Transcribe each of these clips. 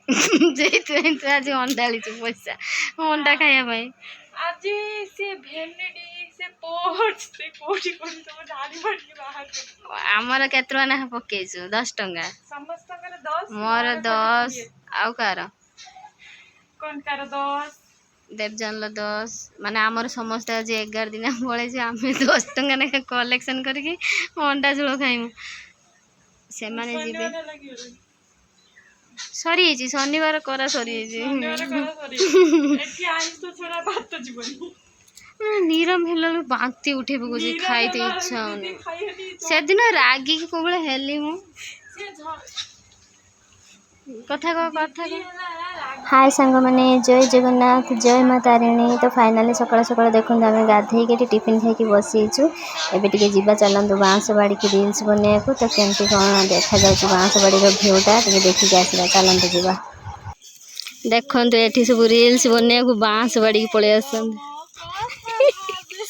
ସେଇଥିପାଇଁ ତୁ ଆଜି ଅଣ୍ଡା ଆଣିଛୁ ପଇସା ଅଣ୍ଡା ଖାଇବା ପାଇଁ। ଆଜି ସେ ଭେନିଟି ସେ ପୋର୍ଟ ସେ କୋଉଠି କୋଉଠି ସବୁ ଢାଳି ମାରିକି ବାହାର କରିଦେଲା। ଆମର କେତେ ଟଙ୍କା ଲେଖା ପକେଇଛୁ? 10 ଟଙ୍କା। ସମସ୍ତଙ୍କର 10 ମୋର 10 ଆଉ କାହାର? କଣ କାର 10 ଦେବଜାନର 10 ମାନେ ଆମର ସମସ୍ତେ ଆଜି 11 ଦିନ ପଳେଇଛୁ ଆମେ 10 ଟଙ୍କା ଲେଖା କଲେକ୍ସନ କରିକି ଅଣ୍ଡା ଝୋଳ ଖାଇମୁ। ସେମାନେ ଯିବେ ସରିଯାଇଛି ଶନିବାର କରା ସରିଯାଇଛି। ଏଠି ଆଇଁଷ ଛଡା ଭାତ ଯିବନି। ନିରମ ହେଲା ବେଳକୁ ବାନ୍ତି ଉଠେଇ ପକଉଛି ଖାଇତେ ଇଚ୍ଛା ହଉନି। ସେଦିନ ରାଗିକି କୋଉ ଭଳିଆ ହେଲି ମୁଁ କଥା କହ। ହାय ସାଙ୍ଗମାନେ ଜୟ ଜଗନ୍ନାଥ ଜୟ ମା ତାରିଣୀ। ତ ଫାଇନାଲି ସକାଳୁ ସକାଳୁ ଦେଖନ୍ତୁ ଆମେ ଗାଧେଇକି ଏଠି ଟିଫିନ୍ ଖାଇକି ବସିଛୁ। ଏବେ ଟିକେ ଯିବା ଚାଲନ୍ତୁ ବାଉଁଶ ବାଡ଼ିକି ରିଲ୍ସ ବନେଇବାକୁ। ତ କେମିତି କ'ଣ ଦେଖାଯାଉଛି ବାଉଁଶ ବାଡ଼ିର ଭିଉଟା ଟିକେ ଦେଖିକି ଆସିବା ଚାଲନ୍ତୁ ଯିବା। ଦେଖନ୍ତୁ ଏଠି ସବୁ ରିଲ୍ସ ବନେଇବାକୁ ବାଉଁଶ ବାଡ଼ିକି ପଳେଇ ଆସନ୍ତି।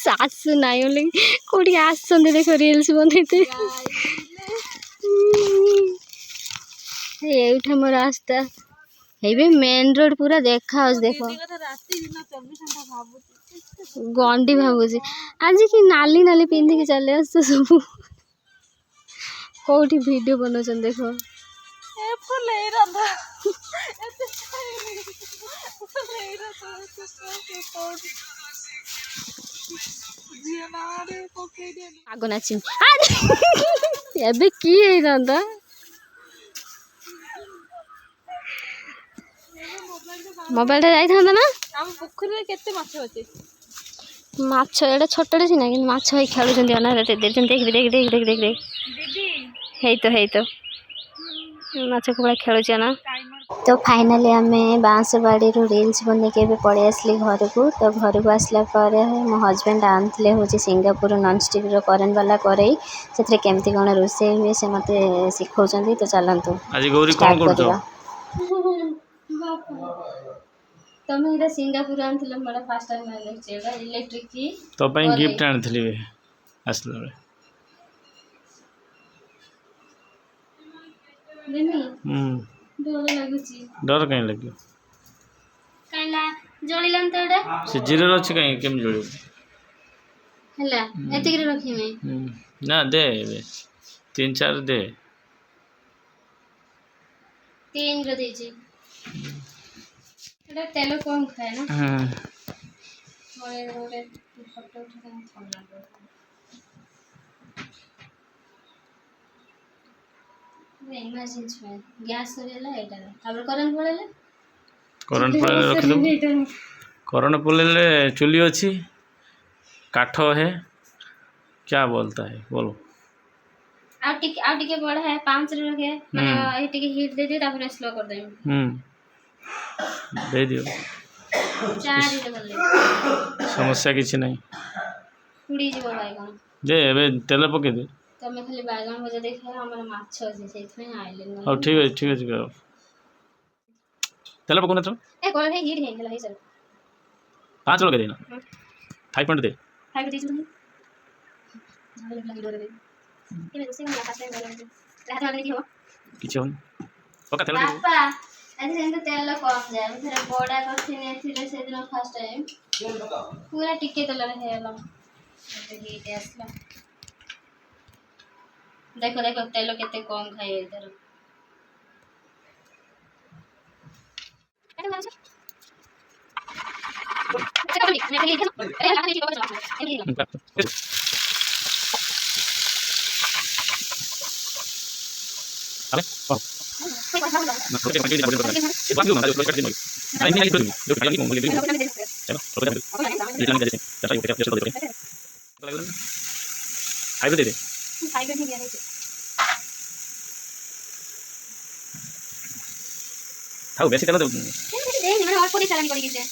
ଶାଶୁ ନାଇଁ ବୋଲି କୋଉଠିକି ଆସନ୍ତି ଦେଖ ରିଲ୍ସ ବନେଇତେ। ଏଇଠି ମୋ ରାସ୍ତା ଏବେ ମେନ୍ ରୋड ପୁରା ଦେଖା ହଉଛି ଦେଖ। ଗଣ୍ଡି ଭାବୁଛି ଆଜି କି ନାଲି ନାଲି ପିନ୍ଧିକି ଚାଲି ଆସୁଛ ସବୁ। କୋଉଠି ଭିଡିଓ ବନଉଛନ୍ତି ଦେଖ। ଆଗ ନାଚିବି ଏବେ କି ହେଇଥାନ୍ତା। ମୋବାଇଲଟା ଯାଇଥାନ୍ତା ନା। ଆମ ପୋଖରୀରେ କେତେ ମାଛ ଅଛି? ମାଛ ଏଇଟା ଛୋଟଟେ ସିନା କିନ୍ତୁ ମାଛ ହେଇ ଖେଳୁଛନ୍ତି ଅନାରେ ଦେଖ ହେଇତ ମାଛ କୁକୁଡ଼ା ଖେଳୁଛି ନା। ତ ଫାଇନାଲି ଆମେ ବାଉଁଶ ବାଡ଼ିରୁ ରିଲ୍ସ ବନେଇକି ଏବେ ପଳେଇ ଆସିଲି ଘରକୁ। ତ ଘରକୁ ଆସିଲା ପରେ ମୋ ହଜବେଣ୍ଡ ଆଣିଥିଲେ ହେଉଛି ସିଙ୍ଗାପୁର ନନଷ୍ଟିକ୍ର କରେଣ୍ଟ ବାଲା କରେଇ। ସେଥିରେ କେମିତି କ'ଣ ରୋଷେଇ ହୁଏ ସେ ମୋତେ ଶିଖାଉଛନ୍ତି। ତ ଚାଲନ୍ତୁ ଷ୍ଟାର୍ଟ କରିବା। ତମେ ଏଇଟା ସିଙ୍ଗାପୁର ଆଣିଥିଲ ମୋର ଫାଷ୍ଟ ଟାଇମ୍ ଦେଖିଛି ଏଇଟା ଇଲେକ୍ଟ୍ରିକ୍ ତ ପାଇଁ ଗିଫ୍ଟ ଆଣିଥିଲି ଆସିଲା ବେଳେ। ଡର ଲାଗୁଛି। ଡର କାହିଁ ଲାଗିବ? କାହିଁଲା ଜଳିଲାନି ତ ଏଇଟା। ସେ ଜିରୋରେ ଅଛି କାହିଁ କେମିତି ଜଳିବ? ହେଲା ଏତିକିରେ ରଖିମି। ନା ଦେ ଏବେ 3-4 ଦେ। 3 ଦେଇଛି। ଏଟା ତେଲ କମ୍ ଖାଏ ନା। ଗୋଟେ ଫଟୋ ଉଠେଇ ଇମର୍ଜେନ୍ସି ପାଇଁ ଗ୍ୟାସ୍ ସରିଗଲା ଏଇଟା ତାପରେ କରେଣ୍ଟ ପଳେଇଲେ। କରେଣ୍ଟ ପଳେଇଲେ ରଖିଦେବୁ। करेंट पड़े चुली अच्छी काठ है क्या बोलता है बोलो। आउटिके बड़ा है 5 रे रखे माने टिके हीट दे दे तापर स्लो कर दे। दे दियो 4 रे कर ले समस्या किछि नहीं। उड़ी जीव बाइगन दे एबे तेल पके दे तमे खाली बाइगन भजा देखा हमर माछ अछि सेथमे आइले न। हां ठीक है करो तेल पकोना तो ए कोन है हीट है गेला है सर 5 लगे देना 5 दे 5 दे छी हां लगे डोरे दे केने से हम लास्ट टाइम गले रात वाले की हो किछ होन पका तेल दे पापा आज सेंट तेल कम जाय थरे बड़ा करथिने थिले से दिन फर्स्ट टाइम पूरा टिके तेल रहे हला हीट आसला देखो देखो तेल केते कम खाई इधर थाउ बेसी तेल दे मैंने और पूरी चलन करी के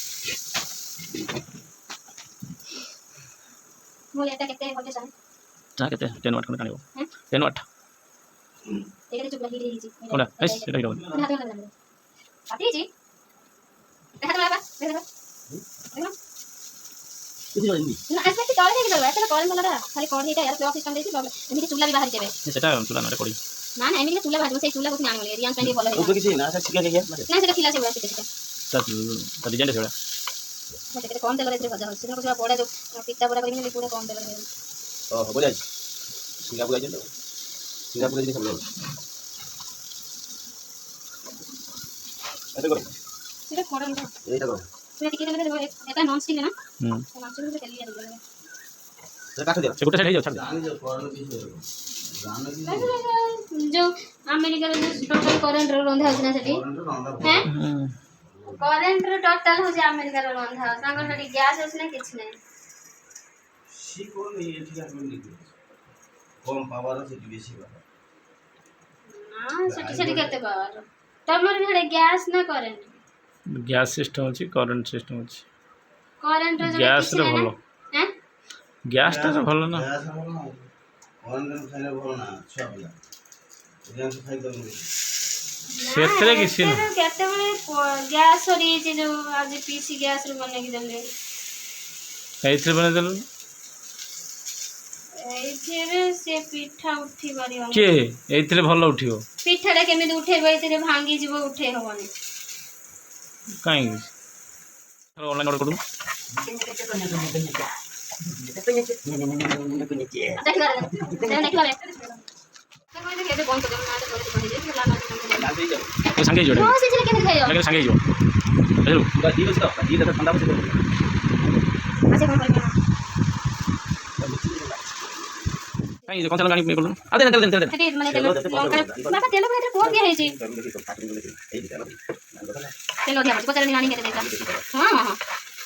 बोले एटा केते होते सन ता केते 10 वाट कानिबो 10 वाट एटा चुप लगी रही छी कोना एस एटा हिरो हाथ लगा आती जी हाथ लगा देखो देखो किसी जल्दी ना ऐसे की तोड़े नहीं दो ऐसे कॉल वाला खाली कॉल हिटा यार प्लग सिस्टम देसी प्रॉब्लम एमि चुल्ला भी बाहर जेबे सेटा चुला नरे पड़ी ନା ନା ଏମିତି ଚୁଲା ଭାଜୁ ସେଇ ଚୁଲା କୋଠି ଆଣିବ ରିଆନ୍ସ ପାଇଁ ଭଲ ऊपर किसी ना शिका के ନା ସେଟା ଥିଲା ସେ ବସି ସେଟା तो डिजाइन छोड़ा ସେଟା କମ ତେଲରେ ଏଥିରେ ଭଜା ହଉଛି ସେଟା ବଡ ଯୋଉ ପିତା ବଡା କରିକି ପୁରା କମ ତେଲରେ ओ बोला सिंगापुर जाइए सिंगापुर जाइए सब लोग ऐसे करो ସେଟା କଡା ନା এইটা করো সেটা টিকে তেলରେ এটা নন স্টিক না মাছ গুলো তেল দিয়ে দিবেন এটা কাট দিও সেটা সাইড হয়ে যাও ছাড় जो अमेरिका रे टोटल करंट रो रंधा होछ ना सेठी हैं करंट रो टोटल होछ अमेरिका रो रंधा तांगर सेठी गैस होछ ना किछ नै सी कोन एठी आपण लिखो कम पावर से बेसी पावर हां सेठी केते पावर तमर भेड़े गैस ना करंट गैस सिस्टम अछि करंट सिस्टम अछि करंट रो गैस रे भलो हैं गैस टा भलो ना गैस हम ना ऑनलाइन खाइले भलो ना छुआ पिला एजाम से खाइ दम सेतरे किसी ना केते बळे गैस सरी जे जो आज पीसी गैस रो बने कि जल्दी एइथरे बने देलो एइथरे से पिठा उठी बारी के एइथरे भलो उठियो पिठाटा केमिति उठेबो एइथरे भांगी जिवो उठे होबनी काई ऑनलाइन ऑर्डर करू संगे जोड़े लगे संगे जो हेलो पूरा दी बस दी तो ठंडा बस काई जो कौन सा लगानी मैं बोलूं आ दे तेल माने तेल लंका बाबा तेल भरे कोन दिया है जी तेल दिया पचर निरानी के देता हां हां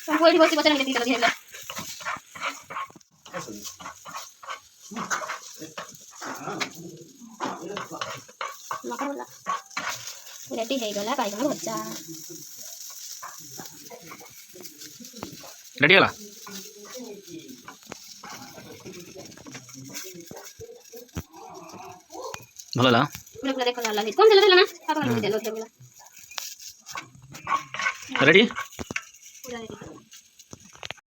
तुम कोई बसी पचर के तेल दिया मकरला रेडी है गला बाइगन भजा रेडी होला भलो ला पूरा देखो लाल लाल कौन तेल देला ना पापा तेल देला रेडी पूरा रेडी